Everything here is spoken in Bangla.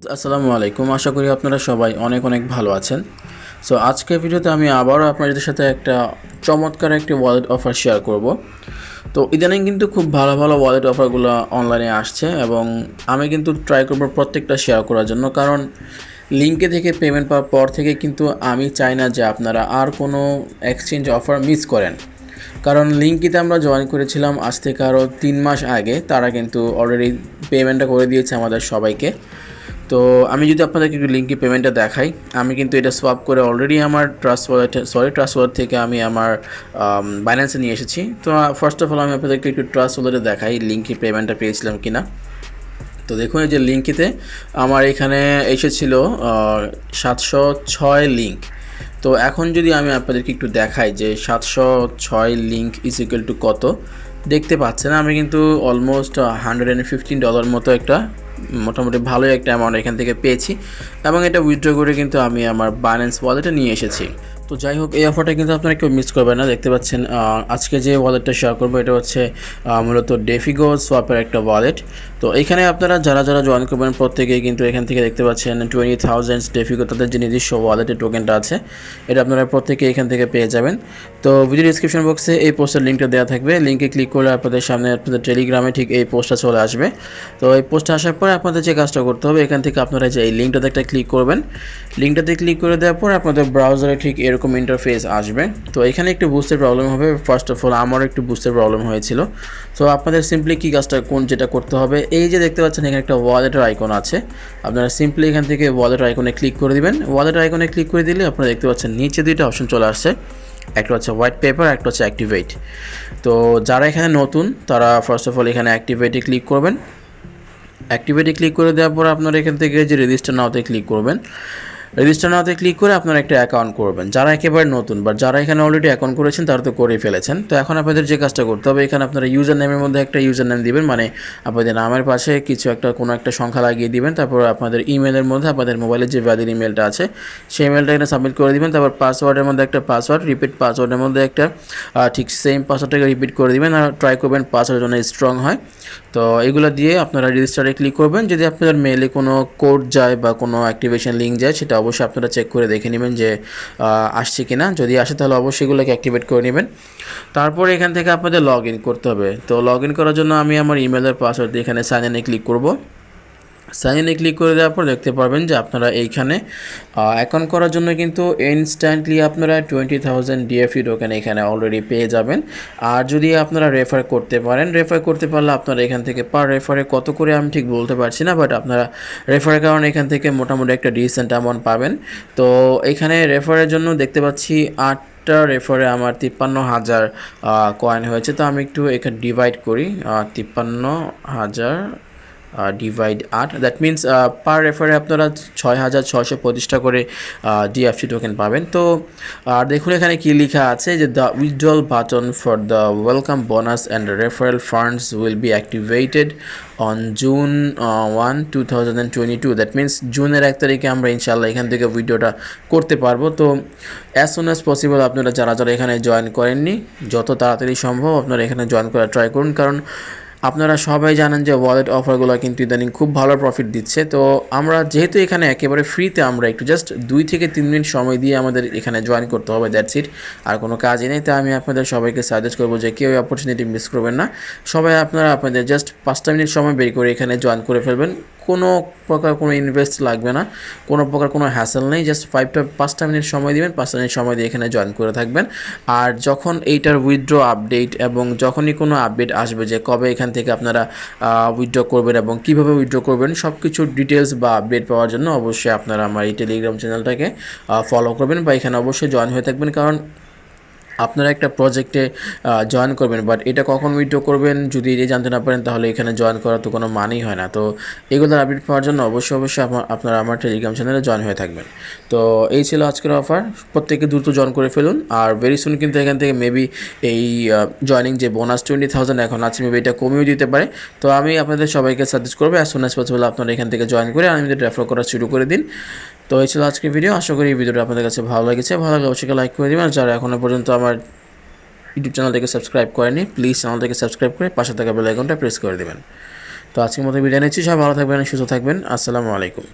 আসসালামু আলাইকুম। আশা করি আপনারা সবাই অনেক অনেক ভালো আছেন। সো আজকের ভিডিওতে আমি আবারও আপনাদের সাথে একটা চমৎকার একটি ওয়ালেট অফার শেয়ার করব। তো ইদানিং কিন্তু খুব ভালো ভালো ওয়ালেট অফারগুলো অনলাইনে আসছে এবং আমি কিন্তু ট্রাই করব প্রত্যেকটা শেয়ার করার জন্য, কারণ লিঙ্কে থেকে পেমেন্ট পাওয়ার পর থেকে কিন্তু আমি চাই না যে আপনারা আর কোনো এক্সচেঞ্জ অফার মিস করেন। কারণ লিঙ্কিতে আমরা জয়েন করেছিলাম আজ থেকে আরও 3 মাস আগে, তারা কিন্তু অলরেডি পেমেন্টটা করে দিয়েছে আমাদের সবাইকে। তো আমি যদি আপনাদেরকে একটু লিঙ্কে পেমেন্টটা দেখাই, আমি কিন্তু এটা সোয়াপ করে অলরেডি আমার ট্রাস্ট ওয়ালেট থেকে আমি আমার বাইন্যান্সে নিয়ে এসেছি। তো ফার্স্ট অফ অল আমি আপনাদেরকে একটু ট্রাস্ট ওয়ালেটে দেখাই লিঙ্কে পেমেন্টটা পেয়েছিলাম কিনা। তো দেখুন, এই যে লিঙ্কিতে আমার এখানে এসেছিল 706 লিঙ্ক। তো এখন যদি আমি আপনাদেরকে একটু দেখাই যে 706 লিঙ্ক ইজ ইকুয়াল টু কত, দেখতে পাচ্ছেন আমি কিন্তু অলমোস্ট $115 মতো একটা মোটামুটি ভালোই একটা অ্যামাউন্ট এখান থেকে পেয়েছি এবং এটা উইথড্র করে কিন্তু আমি আমার বাইন্যান্স ওয়ালেটে নিয়ে এসেছি। তো যাই হোক, এই অফারটা কিন্তু আপনারা কেউ মিস করবেন না। দেখতে পাচ্ছেন আজকে যে ওয়ালেটটা শেয়ার করবো এটা হচ্ছে মূলত ডেফিগো সোয়াপের একটা ওয়ালেট। তো এখানে আপনারা যারা যারা জয়েন করবেন প্রত্যেকেই কিন্তু এখান থেকে দেখতে পাচ্ছেন 20,000 ডেফিগো তাদের যে নিজস্ব ওয়ালেটের টোকেনটা আছে এটা আপনারা প্রত্যেকে এখান থেকে পেয়ে যাবেন। তো ভিডিও ডিসক্রিপশন বক্সে এই পোস্টের লিঙ্কটা দেওয়া থাকবে, লিঙ্কে ক্লিক করলে আপনাদের সামনে আপনাদের টেলিগ্রামে ঠিক এই পোস্টটা চলে আসবে। তো এই পোস্টটা আসার পরে আপনাদের যে কাজটা করতে হবে, এখান থেকে আপনারা যে এই লিঙ্কটাতে একটা ক্লিক করবেন, লিঙ্কটাতে ক্লিক করে দেওয়ার পর আপনাদের ব্রাউজারে ঠিক এরকম ইন্টারফেস আসবে। তো এখানে একটু বুঝতে প্রবলেম হবে, ফার্স্ট অফ অল আমারও একটু বুঝতে প্রবলেম হয়েছিল। তো আপনাদের সিম্পলি কী কাজটা যেটা করতে হবে, এই যে দেখতে পাচ্ছেন এখানে একটা ওয়ালেটের আইকন আছে, আপনারা সিম্পলি এখান থেকে ওয়ালেট আইকনে ক্লিক করে দিবেন। ওয়ালেট আইকনে ক্লিক করে দিলে আপনারা দেখতে পাচ্ছেন নিচে দুইটা অপশন চলে আসছে, একটা হচ্ছে হোয়াইট পেপার, একটা হচ্ছে অ্যাক্টিভেট। তো যারা এখানে নতুন তারা ফার্স্ট অফ অল এখানে অ্যাক্টিভেটে ক্লিক করবেন। অ্যাক্টিভেটে ক্লিক করে দেওয়ার পর আপনারা এখান থেকে যে রেজিস্টার নাওতে ক্লিক করবেন। রেজিস্টার নাওতে ক্লিক করে আপনারা একটা অ্যাকাউন্ট করবেন। যারা একেবারে নতুন বা যারা এখানে অলরেডি অ্যাকাউন্ট করেছেন তারা তো করেই ফেলেছেন। তো এখন আপনাদের যে কাজটা করতে হবে, এখানে আপনারা ইউজার নেমের মধ্যে একটা ইউজার নেম দিবেন, মানে আপনাদের নামের পাশে কিছু একটা কোনো একটা সংখ্যা লাগিয়ে দিবেন। তারপর আপনাদের ইমেলের মধ্যে আপনাদের মোবাইলের যে ভ্যালিড ইমেলটা আছে সেই ইমেলটা এখানে সাবমিট করে দিবেন। তারপর পাসওয়ার্ডের মধ্যে একটা পাসওয়ার্ড, রিপিট পাসওয়ার্ডের মধ্যে একটা ঠিক সেম পাসওয়ার্ডটাকে রিপিট করে দিবেন আর ট্রাই করবেন পাসওয়ার্ডের জন্য স্ট্রং হয়। তো এগুলো দিয়ে আপনারা রেজিস্টারে ক্লিক করবেন। যদি আপনাদের মেলে কোনো কোড যায় বা কোনো অ্যাক্টিভেশন লিঙ্ক যায় সেটা অবশ্যই আপনারা চেক করে দেখে নেবেন যে আসছে কি না। যদি আসে তাহলে অবশ্যই এগুলোকে অ্যাক্টিভেট করে নেবেন। তারপর এখান থেকে আপনাদের লগ ইন করতে হবে। তো লগ ইন করার জন্য আমি আমার ইমেলের পাসওয়ার্ড দিয়ে এখানে সাইন ইনে ক্লিক করব। সাইন ইনে ক্লিক করে দেওয়ার পর দেখতে পারবেন যে আপনারা এইখানে অ্যাকাউন্ট করার জন্য কিন্তু ইনস্ট্যান্টলি আপনারা 20,000 ডিএফই টোকেন এখানে অলরেডি পেয়ে যাবেন। আর যদি আপনারা রেফার করতে পারেন, রেফার করতে পারলে আপনারা এখান থেকে পার রেফারে কত করে আমি ঠিক বলতে পারছি না, বাট আপনারা রেফারের কারণে এখান থেকে মোটামুটি একটা ডিসেন্ট অ্যামাউন্ট পাবেন। তো এখানে রেফারের জন্য দেখতে পাচ্ছি 8টা রেফারে আমার 53,000 কয়েন হয়েছে। তো আমি একটু এখানে ডিভাইড করি, 53,000 ডিভাইড 8, দ্যাট মিনস পার রেফারে আপনারা 6,625টা করে ডিএফটি টোকেন পাবেন। তো আর দেখুন এখানে কি লেখা আছে যে the withdrawal button for the welcome bonus and referral funds will be activated on June 1, 2022। That means জুনের 1 তারিখে আমরা ইনশাল্লাহ এখান থেকে ভিডিওটা করতে পারবো। তো অ্যাজ সুন অ্যাজ পসিবল আপনারা যারা যারা এখানে জয়েন করেননি, যত তাড়াতাড়ি সম্ভব আপনারা এখানে জয়েন করার ট্রাই করুন, কারণ আপনারা সবাই জানেন যে ওয়ালেট অফারগুলো কিন্তু ইদানিং খুব ভালো প্রফিট দিচ্ছে। তো আমরা যেহেতু এখানে একেবারে ফ্রিতে, আমরা একটু জাস্ট 2 থেকে 3 মিনিট সময় দিয়ে আমাদের এখানে জয়েন করতে হবে, দ্যাটস ইট, আর কোনো কাজই নেই। তাই আমি আপনাদের সবাইকে সাজেস্ট করবো যে কেউ অপরচুনিটি মিস করবেন না। সবাই আপনারা আপনাদের জাস্ট 5টা মিনিট সময় বের করে এখানে জয়েন করে ফেলবেন। কোনো প্রকার কোনো ইনভেস্ট লাগবে না, কোনো প্রকার কোনো হ্যাসেল নেই। জাস্ট 5টা মিনিট সময় দিবেন, 5টা মিনিট সময় দিয়ে এখানে জয়েন করে থাকবেন। আর যখন এইটার উইথড্র আপডেট এবং যখনই কোনো আপডেট আসবে যে কবে এখান থেকে আপনারা উইথড্র করবেন এবং কীভাবে উইথড্র করবেন, সব কিছু ডিটেলস বা আপডেট পাওয়ার জন্য অবশ্যই আপনারা আমার এই টেলিগ্রাম চ্যানেলটাকে ফলো করবেন বা এখানে অবশ্যই জয়েন হয়ে থাকবেন। কারণ আপনারা একটা প্রজেক্টে জয়েন করবেন, বাট এটা কখন উইথড্র করবেন যদি এটা জানতে না পারেন তাহলে এখানে জয়েন করার তো কোনো মানেই হয় না। তো এগুলোর আপডেট পাওয়ার জন্য অবশ্যই আপনারা আমার টেলিগ্রাম চ্যানেলে জয়েন হয়ে থাকবেন। তো এই ছিল আজকের অফার, প্রত্যেকে দ্রুত জয়েন করে ফেলুন। আর ভেরি সুন কিন্তু এখান থেকে মেবি এই জয়েনিং যে বোনাস 20,000 এখন আছে, মেবি এটা কমিয়েও দিতে পারে। তো আমি আপনাদের সবাইকে সাজেস্ট করবো অ্যাজ সুন অ্যাজ পসিবল আপনারা এখান থেকে জয়েন করে আমাদের রেফার করা শুরু করে দিন। তো এই ছিল আজকের ভিডিও। আশা করি এই ভিডিওটা আপনাদের কাছে ভালো লেগেছে। ভালো লাগলে অবশ্যই লাইক করে দেবেন। আর যারা এখনও পর্যন্ত আমার ইউটিউব চ্যানেলটাকে সাবস্ক্রাইব করেনি, প্লিজ চ্যানেলটাকে সাবস্ক্রাইব করে পাশে থাকা বেল আইকনটা প্রেস করে দেবেন। তো আজকের মতো বিদায় নিচ্ছি। সবাই ভালো থাকবেন, সুস্থ থাকবেন। আসসালামু আলাইকুম।